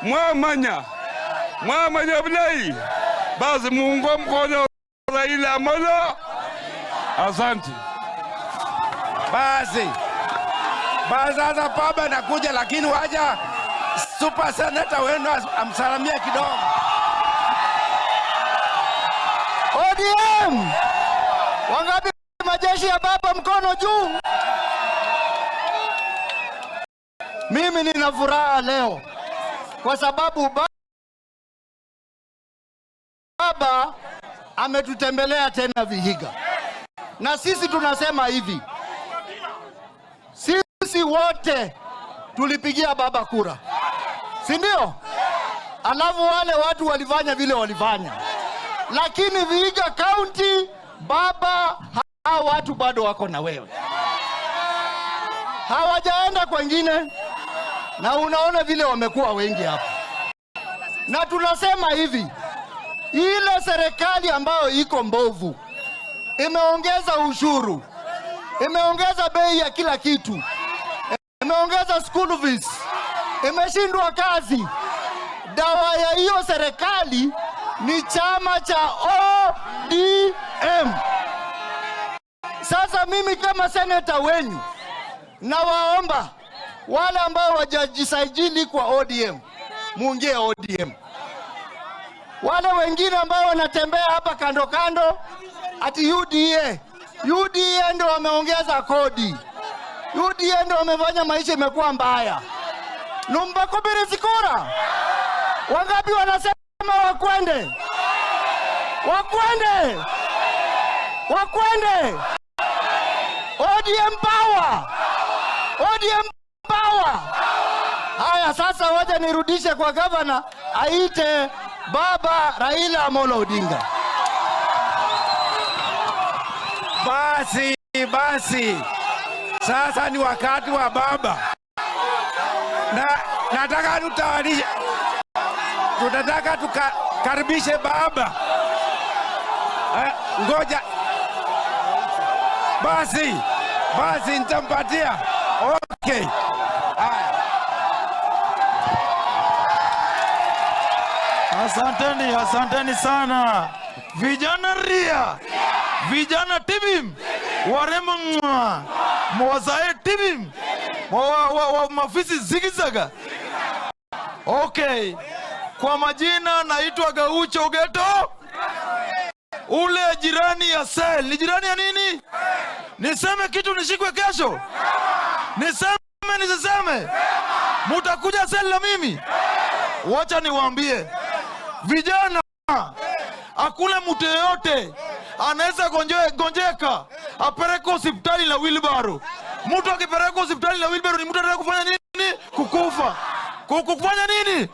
mwamanya bilai basi muungo mkono Raila Amolo. Asante. Basi sasa baba nakuja, lakini waja super senator wenu amsalamia kidogo. ODM wangapi majeshi ya baba, mkono juu. Mimi nina furaha leo kwa sababu baba ametutembelea tena Vihiga, na sisi tunasema hivi, sisi wote tulipigia baba kura, si ndio? Alafu wale watu walifanya vile walifanya, lakini Vihiga County baba, hao watu bado wako na wewe, hawajaenda kwingine, na unaona vile wamekuwa wengi hapa. Na tunasema hivi, ile serikali ambayo iko mbovu imeongeza ushuru, imeongeza bei ya kila kitu, imeongeza school fees, imeshindwa kazi. Dawa ya hiyo serikali ni chama cha ODM. Sasa mimi kama seneta wenyu nawaomba wale ambao wajajisajili kwa ODM muingie ODM. Wale wengine ambao wanatembea hapa kando kando ati UDA ndio wameongeza kodi, UDA ndio wamefanya maisha imekuwa mbaya. Numbakubiri sikura. Wangapi wanasema wakwende? ODM power! ODM power! Haya, sasa waje nirudishe kwa gavana aite baba Raila Amolo Odinga. Basi sasa ni wakati wa baba, na nataka tunataka tukaribishe baba. Ngoja basi nitampatia. Okay. Asanteni sana. Vijana ria, vijana tibim, warema mwa, mwazae tibim, mafisi zigizaga. Okay. Kwa majina naitwa Gaucho Geto. Ule jirani ya sel. Ni jirani ya nini? Niseme kitu nishikwe kesho? Nisiseme? Mutakuja sel na mimi? Wacha niwaambie vijana, hakuna mtu yeyote anaweza gonjeka apeleke hospitali na wheelbarrow. Mtu akipeleka hospitali na wheelbarrow ni mtu anataka kufanya nini? Kukufa. Kufanya nini?